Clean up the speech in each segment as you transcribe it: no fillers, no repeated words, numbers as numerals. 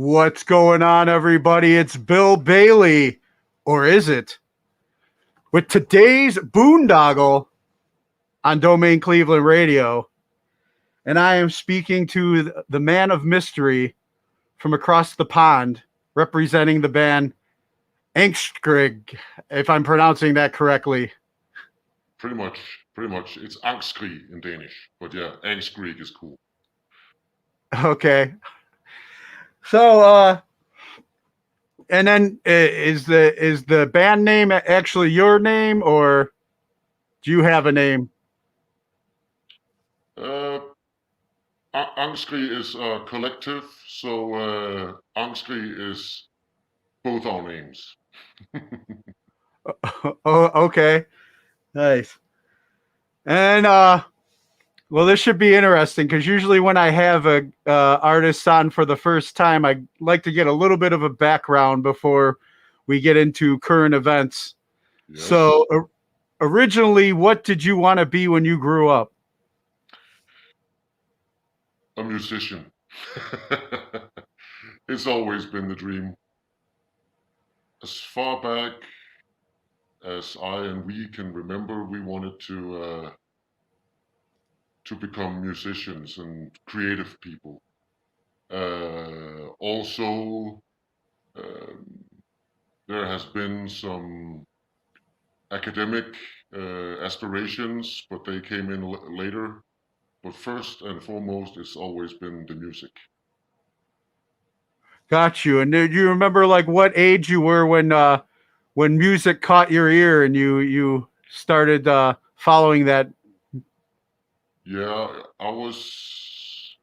What's going on, everybody? It's Bill Bailey, or is it? With today's Boondoggle on Domain Cleveland Radio. And I am speaking to the man of mystery from across the pond, representing the band Angstskrig, if I'm pronouncing that correctly. Pretty much. It's Angstskrig in Danish, but yeah, Angstskrig is cool. Okay. So, and then is the band name actually your name, or do you have a name? Uh, Angstskrig is a collective, so Angstskrig is both our names. Oh, okay. Nice. And well, this should be interesting because usually when I have a artist on for the first time, I like to get a little bit of a background before we get into current events. Yes, So, originally, what did you want to be when you grew up? a musician. It's always been the dream. As far back as I and we can remember, we wanted to become musicians and creative people. Also, um, there has been some academic aspirations, but they came in later. But first and foremost, it's always been the music. Got you. And do you remember like what age you were when music caught your ear and you started following that? Yeah, I was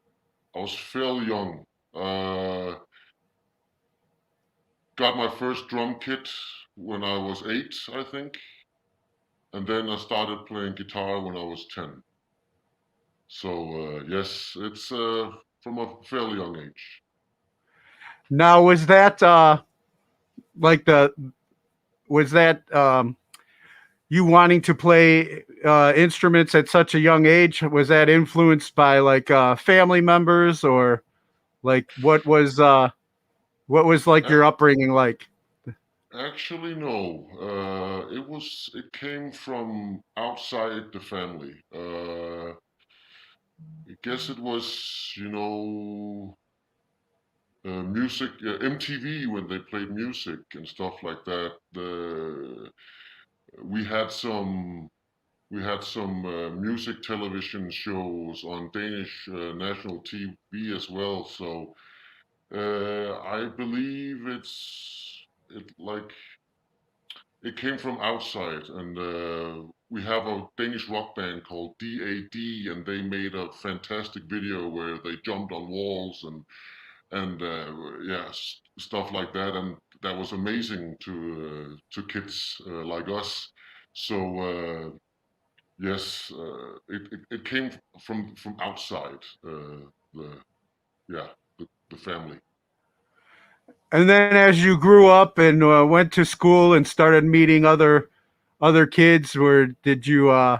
fairly young. Uh, got my first drum kit when I was 8, I think, and then I started playing guitar when I was 10. So yes, it's from a fairly young age. Now, was that like the was that you wanting to play instruments at such a young age? Was that influenced by like family members, or like what was like A- your upbringing like? Actually, no. It came from outside the family. I guess it was, music, MTV when they played music and stuff like that. We had some, we had some music television shows on Danish national TV as well. So I believe it came from outside, and we have a Danish rock band called DAD, and they made a fantastic video where they jumped on walls and yeah, stuff like that, and that was amazing to kids like us. So yes, it came from outside the yeah the family. And then as you grew up and went to school and started meeting other kids, where did you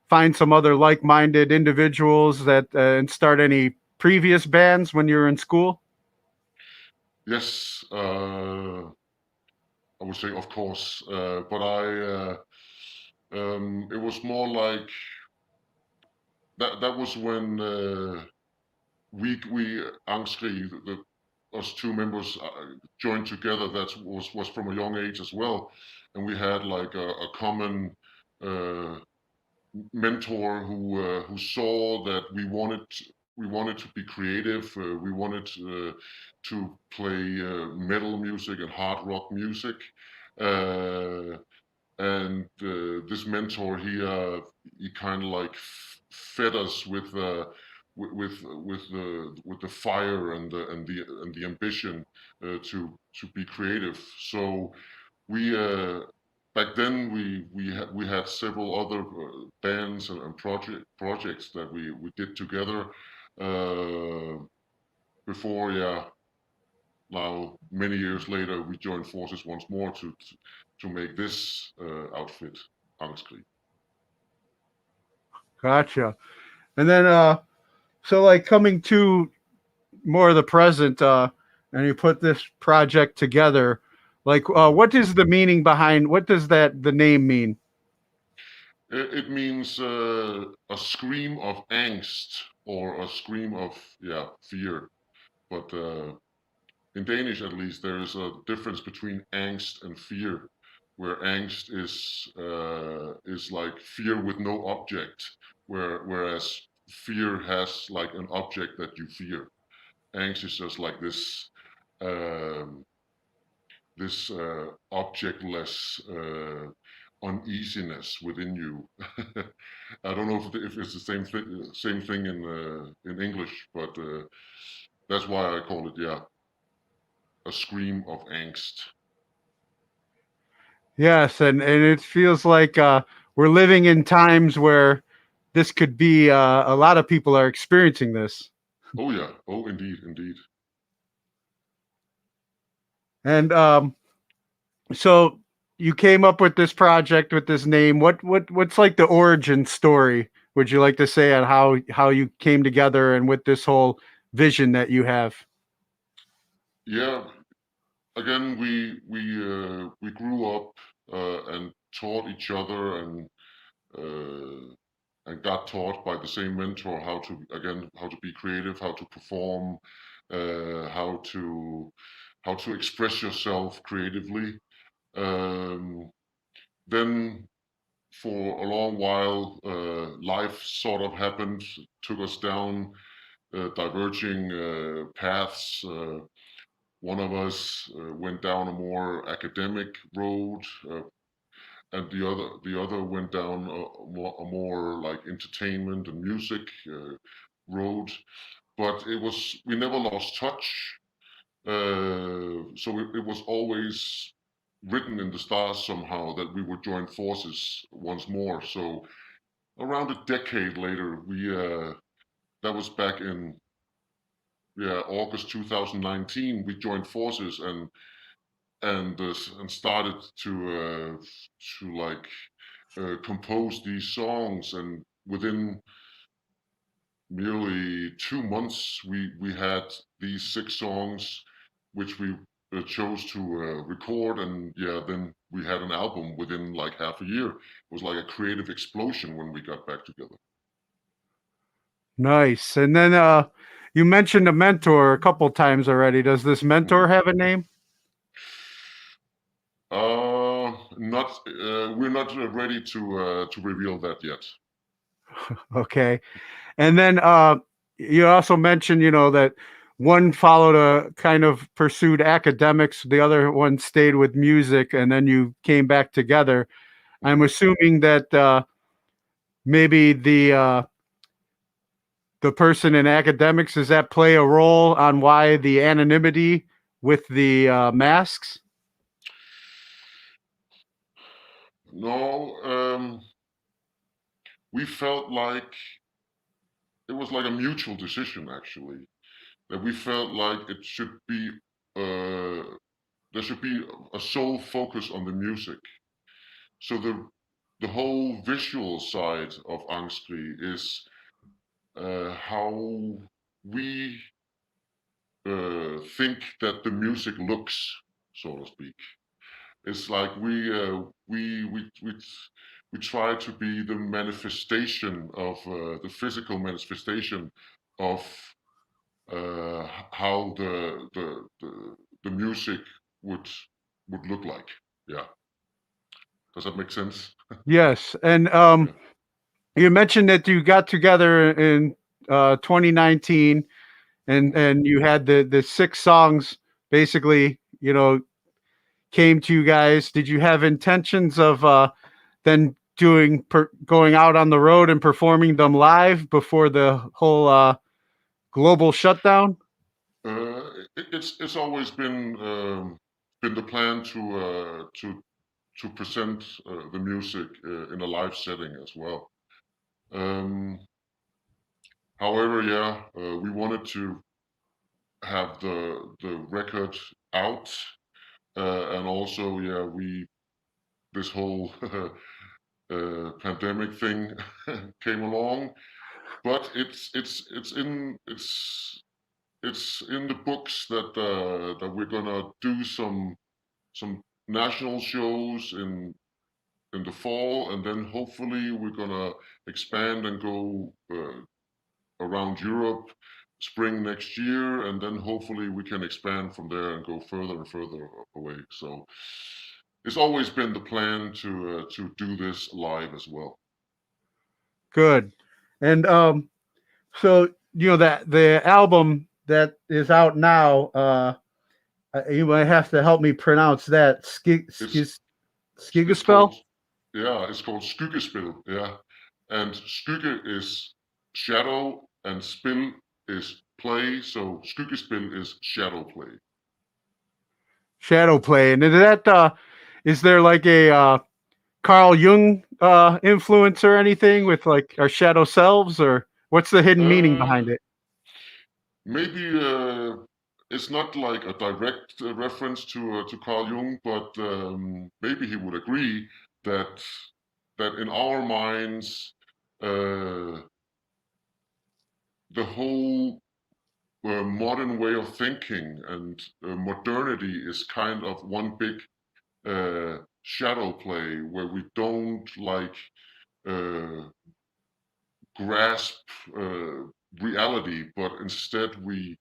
find some other like-minded individuals that and start any previous bands when you were in school? Yes, I would say of course, but it was more like that was when we Angstskrig, us two members joined together. That was from a young age as well, and we had like a common uh, mentor who saw that we wanted to be creative. We wanted to play metal music and hard rock music. Uh, and this mentor, he kind of like fed us with the fire and the ambition to be creative. So we back then we had several other bands and projects that we did together uh, before, yeah, now many years later we joined forces once more to make this outfit, Angstskrig. Gotcha. And then so like coming to more of the present, and you put this project together. Like, what is the meaning behind? What does the name mean? It means a scream of angst or a scream of fear. But in Danish, at least, there is a difference between angst and fear, where angst is like fear with no object, whereas fear has like an object that you fear. Angst is just like um, this objectless uneasiness within you. I don't know if it's the same thing in English, but that's why I call it a scream of angst. Yes, and it feels like we're living in times where this could be. A lot of people are experiencing this, Oh yeah, oh indeed, indeed. and so you came up with this project with this name. What's like the origin story? Would you like to say on how you came together and with this whole vision that you have? Yeah, again we grew up and taught each other uh, and got taught by the same mentor how to be creative, how to perform, how to express yourself creatively. Um, then for a long while, life sort of happened, took us down diverging paths. One of us went down a more academic road, and the other went down a more like entertainment and music road. But we never lost touch. So it was always written in the stars somehow that we would join forces once more. So around a decade later, we that was back in August 2019. We joined forces and started to like compose these songs. And within merely 2 months, we had these 6 songs, which we chose to record. And then we had an album within like half a year. It was like a creative explosion when we got back together. Nice. And then you mentioned a mentor a couple times already. Does this mentor Mhm. have a name? Not. We're not ready to reveal that yet. Okay. And then you also mentioned, that one followed a kind of pursued academics, the other one stayed with music, and then you came back together. I'm Mhm. assuming that maybe the person in academics, does that play a role on why the anonymity with the masks? No, we felt like it was like a mutual decision actually. That we felt like it should be there should be a sole focus on the music. So the whole visual side of Angstskrig is how we think that the music looks, so to speak. It's like we try to be the manifestation of the physical manifestation of how the music would would look like. Yeah, does that make sense? Yes. And Yeah. you mentioned that you got together in 2019 and Mhm. you had the 6 songs basically, came to you guys. Did you have intentions of then going out on the road and performing them live before the whole global shutdown? It's always been the plan to present the music in a live setting as well. Um, However, we wanted to have the record out, and also we this whole pandemic thing came along, but it's in the books that we're gonna do some national shows in the fall, and then hopefully we're gonna expand and go around Europe spring next year, and then hopefully we can expand from there and go further and further away. So it's always been the plan to do this live as well. Good. And so that the album that is out now, you might have to help me pronounce that. It's it's Skigaspell? called it's called Skyggespil, yeah. And Skygge is shadow and spil is play, so Skyggespil is shadow play. Shadow play. And is there like a Carl Jung influence or anything with like our shadow selves, or what's the hidden meaning Uh, behind it? Maybe it's not like a direct reference to Carl Jung, but maybe he would agree that in our minds, uh, the whole modern way of thinking and modernity is kind of one big shadow play where we don't like uh, grasp reality, but instead we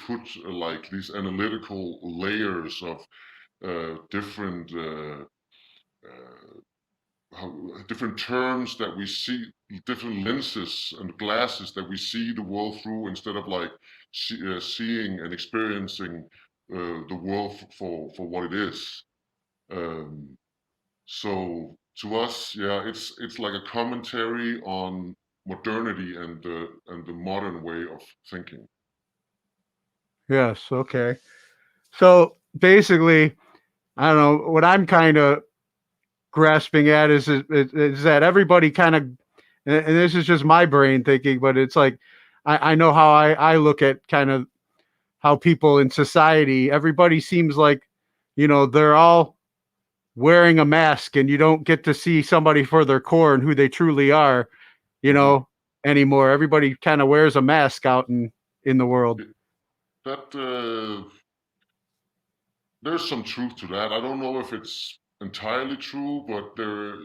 put like these analytical layers of different different terms that we see, different lenses and glasses that we see the world through, instead of like seeing and experiencing the world for what it is. Um, so to us, yeah, it's like a commentary on modernity and the modern way of thinking. Yes. Okay. So basically, I don't know what I'm kind of grasping at is that everybody kind of, and this is just my brain thinking, but it's like I know how I look at kind of how people in society, everybody seems like, they're all wearing a mask and you don't get to see somebody for their core and who they truly are, you Hmm. know, anymore. Everybody kind of wears a mask out in the world. That there's some truth to that. I don't know if it's entirely true, but there,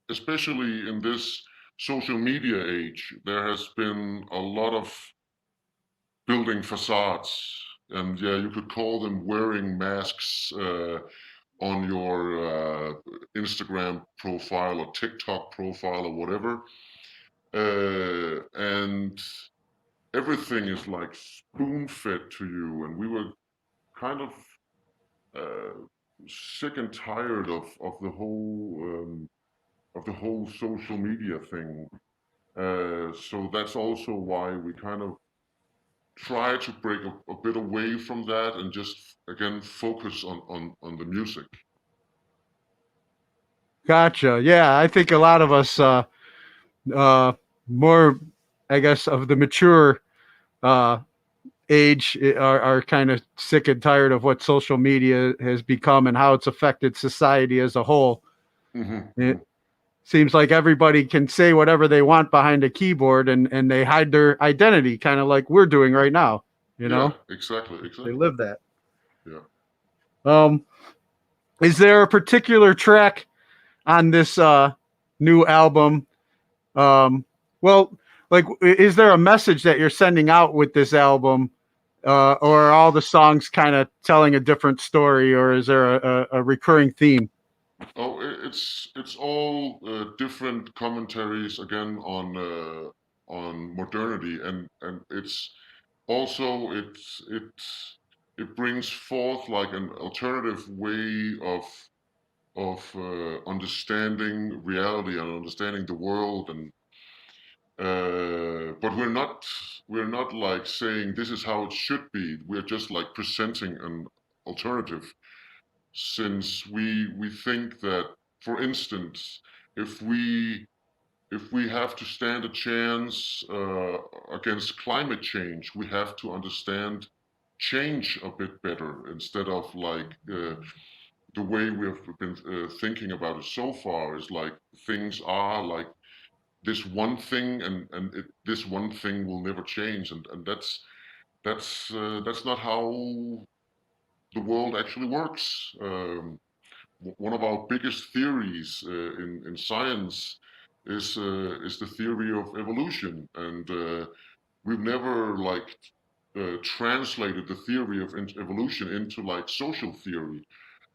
especially in this social media age, there has been a lot of building facades, and yeah, you could call them wearing masks on your Instagram profile or TikTok profile or whatever, and everything is like spoon fed to you, and we were kind of uh, sick and tired of the whole social media thing. So that's also why we kind of try to break a bit away from that and just again focus on the music. Gotcha. Yeah, I think a lot of us, uh, more, I guess, of the mature uh, age are kind of sick and tired of what social media has become and how it's affected society as a whole. Hmm. It Hmm. seems like everybody can say whatever they want behind a keyboard and they hide their identity, kind of like we're doing right now. You Yeah, know, exactly, they exactly. live that. Yeah. Um, is there a particular track on this new album? Um, well, like, is there a message that you're sending out with this album, or are all the songs kind of telling a different story, or is there a recurring theme? Oh, it's all different commentaries again on modernity, and it's also it brings forth like an alternative way of understanding reality and understanding the world, and but we're not like saying this is how it should be. We're just like presenting an alternative, since we think that, for instance, if we if we have to stand a chance against climate change, we have to understand change a bit better, instead of like the way we have been thinking about it so far is like things are like this one thing, and this one thing will never change, and that's not how the world actually works. One of our biggest theories in science is the theory of evolution, and we've never like translated the theory of evolution into like social theory,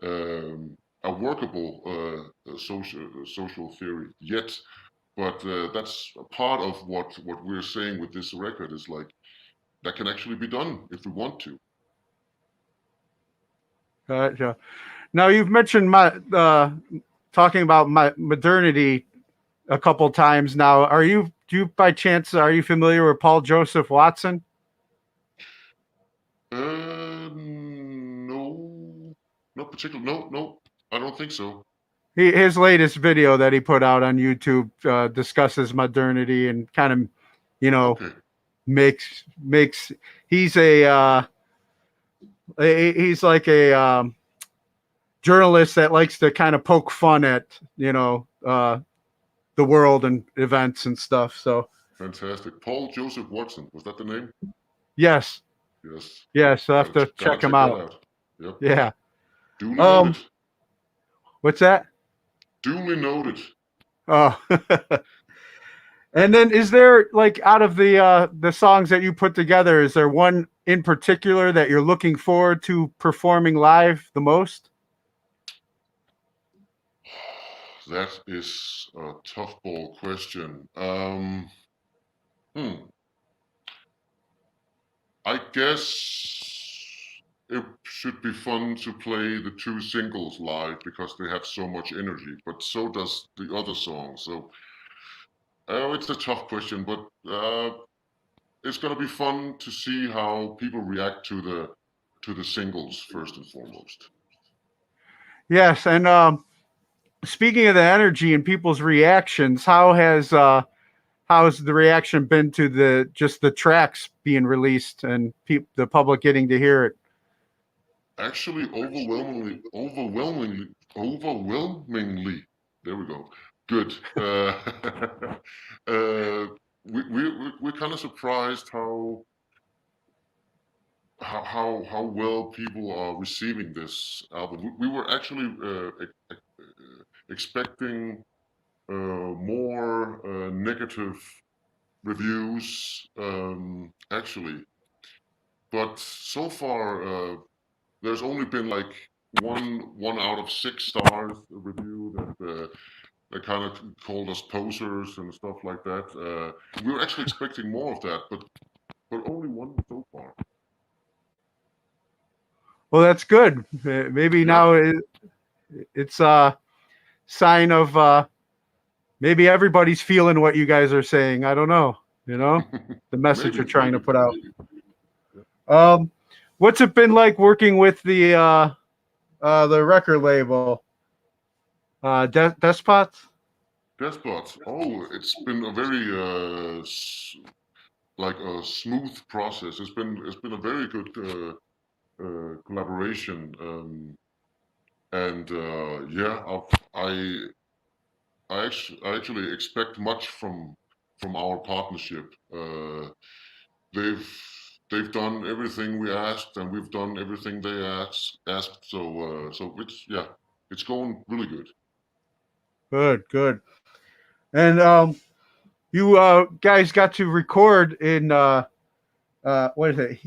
a workable social theory yet. But that's a part of what we're saying with this record is like that can actually be done if we want to. Gotcha. Now you've mentioned talking about modernity a couple times now. Do you by chance are you familiar with Paul Joseph Watson? No, not particular. No, no, I don't think so. His latest video that he put out on YouTube discusses modernity and kind of, you know, Okay, makes he's he's like a journalist that likes to kind of poke fun at the world and events and stuff. So fantastic. Paul Joseph Watson, was that the name? yes, Yes. yes, I have to Gotta check him check that out. out. Yep. Yeah. Duly noted. What's that? Duly noted. Oh. And then is there like out of the songs that you put together, is there one in particular that you're looking forward to performing live the most? That is a tough ball question. Hmm. I guess it should be fun to play the two singles live because they have so much energy, but so does the other songs. So, it's a tough question, but it's gonna be fun to see how people react to the singles first and foremost. Yes, and speaking of the energy and people's reactions, how's the reaction been to the tracks being released and the public getting to hear it? Actually, overwhelmingly. There we go. Good. Uh, we're kind of surprised how well people are receiving this album. We were actually expecting more negative reviews, actually, but so far there's only been like one out of 6 stars review that they kind of called us posers and stuff like that. We were actually expecting more of that, but only one so far. Well, that's good. Maybe Yeah, now it's a sign of maybe everybody's feeling what you guys are saying. I don't know. The message maybe, you're trying to maybe, put out. maybe. Yeah. Um, what's it been like working with the record label, Despots? Despot. Oh, it's been a very like a smooth process. It's been a very good collaboration, and yeah, I actually expect much from our partnership. They've they've done everything we asked, and we've done everything they asked. So it's yeah, it's going really good. Good, good. And you guys got to record in what is it,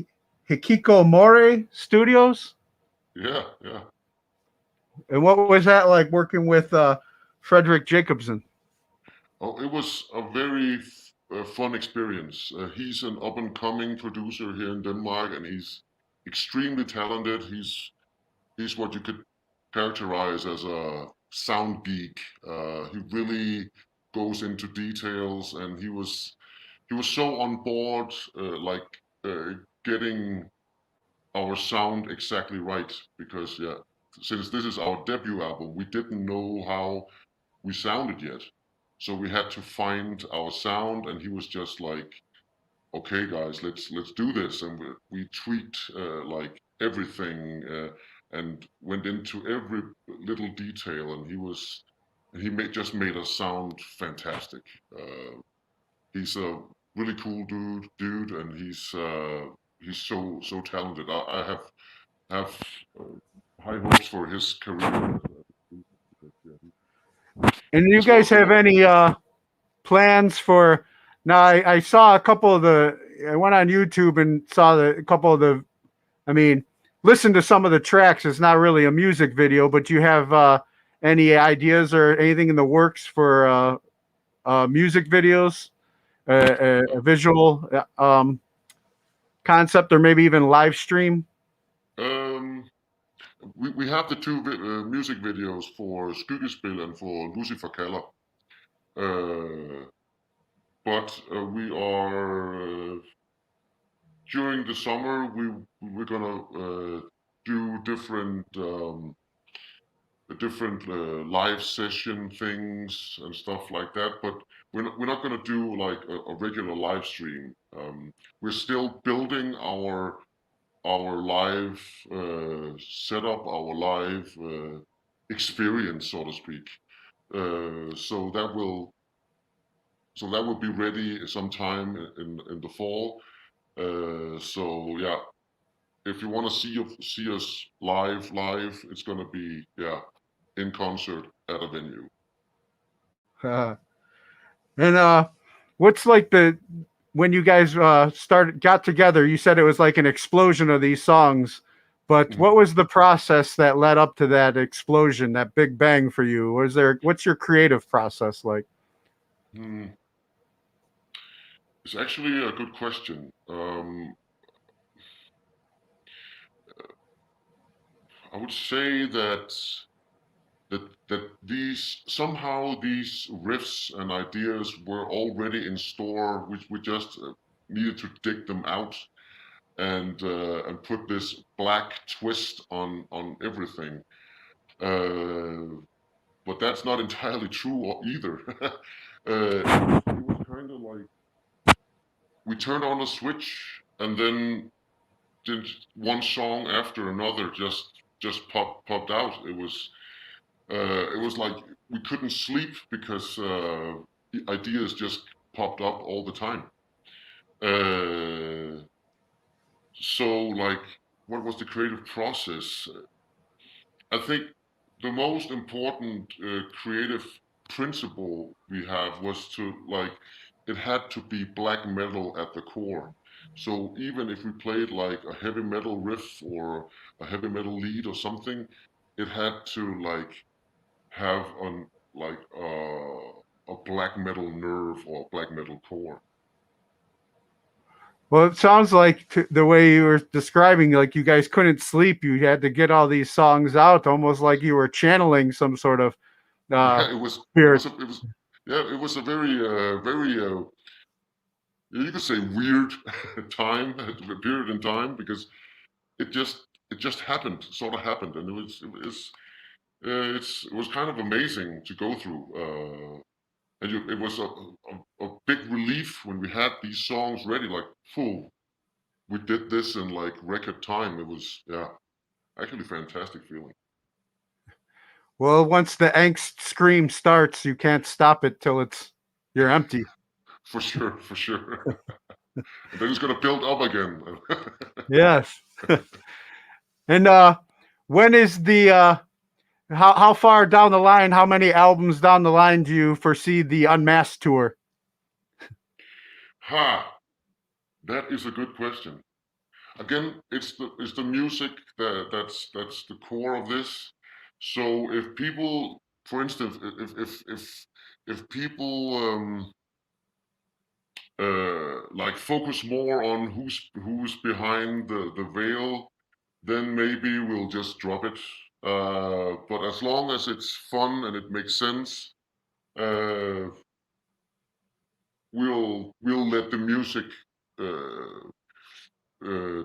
Hikikomori Studios? Yeah, yeah. And what was that like working with Frederick Jacobson? Oh, it was a very fun experience. He's an up and coming producer here in Denmark, and he's extremely talented. He's what you could characterize as a sound geek. He really goes into details, and he was so on board, like getting our sound exactly right. Because yeah, since this is our debut album, we didn't know how we sounded yet, so we had to find our sound, and he was just like, okay guys, let's do this, and we tweaked like everything, and went into every little detail, and he was and he just made us sound fantastic. He's a really cool dude, and he's so talented. I have high hopes for his career. And you He's guys welcome. have any plans for? Now, I saw a couple of the. I went on YouTube and saw a couple of the. I mean, listen to some of the tracks. It's not really a music video, but you have any ideas or anything in the works for music videos, a visual concept, or maybe even live stream? Um, we have the two music videos for Skyggespill and for Lucifer Keller. But we are during the summer we're gonna do different live session things and stuff like that. But we're not gonna do like a regular live stream. We're still building our live setup, our live experience, so to speak. So that will be ready sometime in the fall. So yeah, if you want to see us live, it's gonna be in concert at a venue. And what's like the when you guys got together? You said it was like an explosion of these songs, but what was the process that led up to that explosion, that big bang for you? What's your creative process like? It's actually a good question. I would say that these riffs and ideas were already in store. We just needed to dig them out and put this black twist on everything. But that's not entirely true either. It was kind of like we turned on a switch and then did one song after another just popped out. It was like we couldn't sleep because ideas just popped up all the time. So like, what was the creative process? I think the most important creative principle we have was to like, it had to be black metal at the core. So even if we played like a heavy metal riff or a heavy metal lead or something, it had to like have like a black metal nerve or black metal core. Well, it sounds like the way you were describing, like you guys couldn't sleep. You had to get all these songs out, almost like you were channeling some sort of Yeah, spirit. it was a very you could say weird time period in time because it just happened, sort of happened, and it was kind of amazing to go through. It was a big relief when we had these songs ready. Like, full, we did this in like record time. It was actually fantastic feeling. Well, once the angst scream starts, you can't stop it till you're empty. For sure, for sure. And then it's gonna build up again. Yes. And when is the how far down the line, how many albums down the line do you foresee the Unmasked tour? Ha! That is a good question. Again, it's the music that's the core of this. So if people, for instance, if people like focus more on who's behind the veil, then maybe we'll just drop it. But as long as it's fun and it makes sense, uh, we'll let the music uh,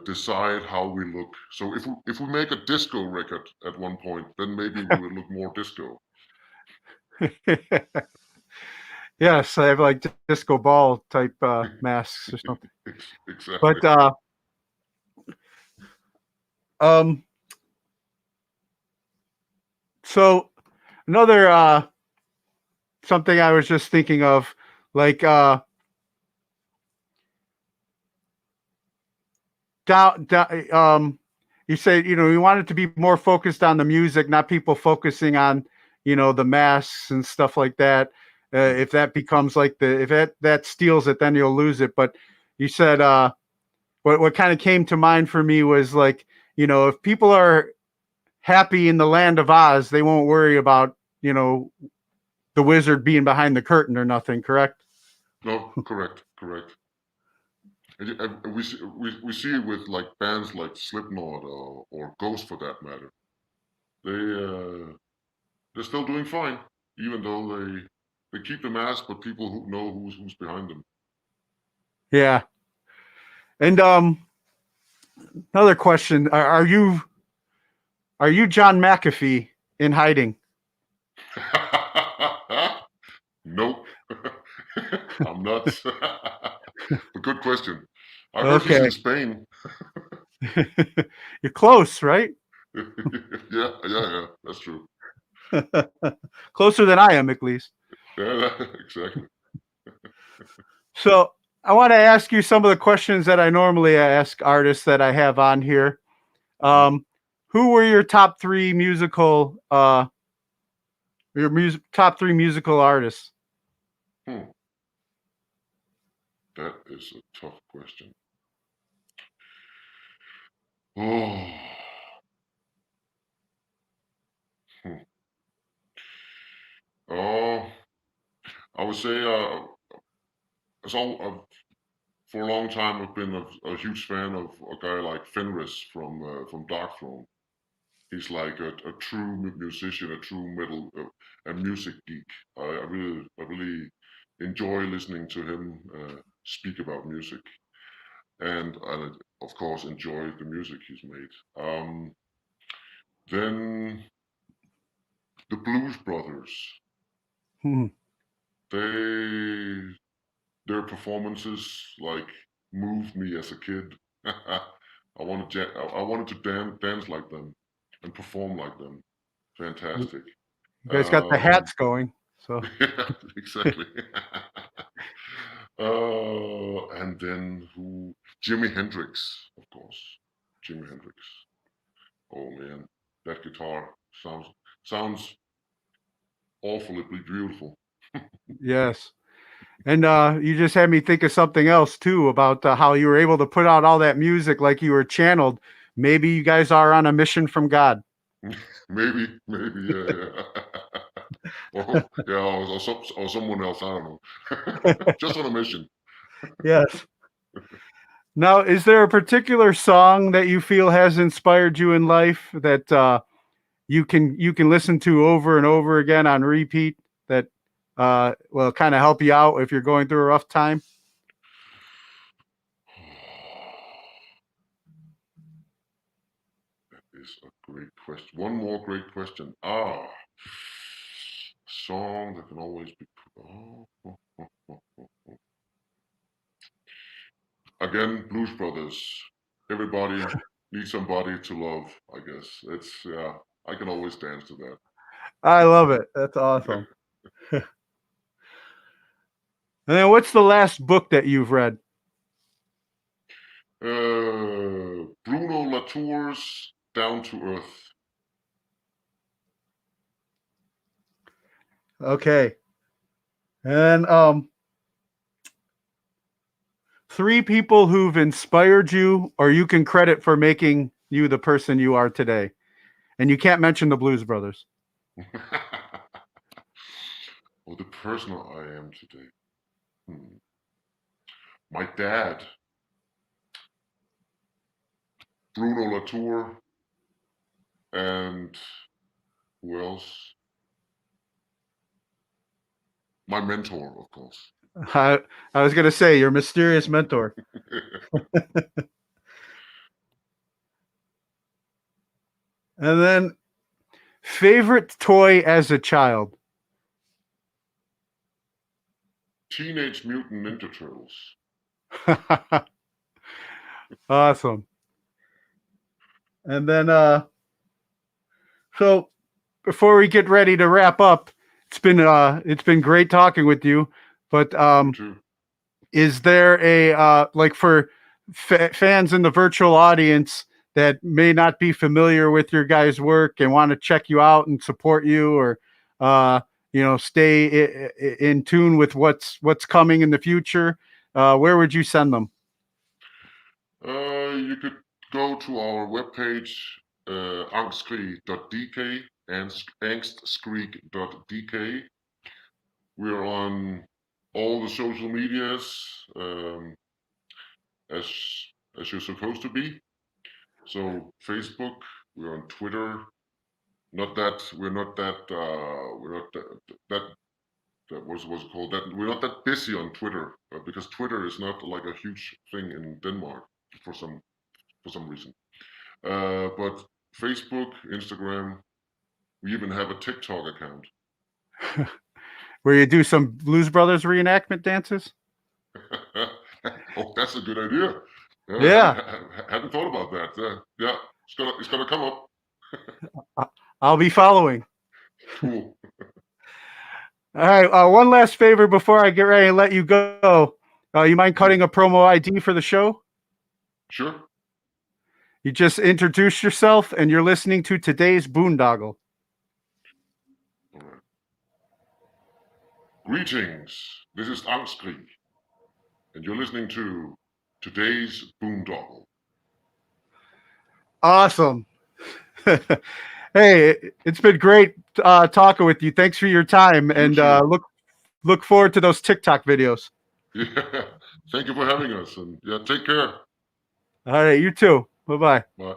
decide how we look. So if we make a disco record at one point, then maybe we will look more disco. Yes, I have like disco ball type masks or something. Exactly. But um, so another something I was just thinking of, like you say, you want it to be more focused on the music, not people focusing on, the masks and stuff like that. If that becomes like if that steals it, then you'll lose it. But you said, what kind of came to mind for me was like, if people are happy in the land of Oz, they won't worry about, the wizard being behind the curtain or nothing. Correct? No, correct. And we see it with like bands like Slipknot or Ghost for that matter. They're still doing fine, even though they keep the mask, but people who know who's behind them. Yeah. And another question: are you John McAfee in hiding? Nope, I'm not. But good question. I heard he's Okay. in Spain. You're close, right? Yeah, that's true. Closer than I am, at least. Yeah, exactly. So I want to ask you some of the questions that I normally ask artists that I have on here. Mhm. Who were your top three top three musical artists? Hmm, that is a tough question. Oh, hmm. Oh, I would say it's all, for a long time I've been a huge fan of a guy like Fenris from Darkthrone. He's like a true musician, a true metal and music geek. I really enjoy listening to him speak about music, and I of course enjoy the music he's made. Then the Blues Brothers. Hmm. They their performances like moved me as a kid. I wanted to dance like them and perform like them. You Fantastic. guys got the Um, hats going. So yeah, exactly. And then who? Jimi Hendrix, of course. Jimi Hendrix. Oh man, that guitar sounds awfully beautiful. yes. And you just had me think of something else too about how you were able to put out all that music like you were channeled. Maybe you guys are on a mission from God. Maybe, yeah. Or yeah, or someone else. I don't know. Just on a mission. Yes. Now, is there a particular song that you feel has inspired you in life that you can listen to over and over again on repeat that will kind of help you out if you're going through a rough time? That is a great question. One more great question. Song that can always be. Again, Blues Brothers. Everybody needs somebody to love. I guess it's yeah. I can always dance to that. I love it. That's awesome. And then what's the last book that you've read? Bruno Latour's Down to Earth. Okay. And three people who've inspired you or you can credit for making you the person you are today. And you can't mention the Blues Brothers. Oh, the person I am today. Hmm. My dad, Bruno Latour, and who else? My mentor, of course. I, I was going to say your mysterious mentor. And then favorite toy as a child. Teenage Mutant Ninja Turtles. Awesome. And then so before we get ready to wrap up, It's been great talking with you. But You too. is there a like for fans in the virtual audience that may not be familiar with your guys' work and want to check you out and support you, or uh, stay in tune with what's coming in the future? Where would you send them? You could go to our webpage, angstskrig.dk, angstskrig.dk. We're on all the social medias, as as you're supposed to be. So Facebook, we're on Twitter. Not that we're not that we're not that was called that we're not that busy on Twitter, because Twitter is not like a huge thing in Denmark for some reason. But Facebook, Instagram, we even have a TikTok account. Where you do some Blues Brothers reenactment dances? Oh, that's a good idea. Yeah, Hadn't thought about that. Yeah, it's gonna come up. I'll be following. Cool. All right. One last favor before I get ready and let you go. You mind cutting a promo ID for the show? Sure. You just introduce yourself, and you're listening to today's Boondoggle. All right. Greetings. This is Angstskrig, and you're listening to today's Boondoggle. Awesome. Hey, it's been great talking with you. Thanks for your time, and look forward to those TikTok videos. Yeah. Thank you for having us, and yeah, take care. All right, you too. Bye-bye. Bye.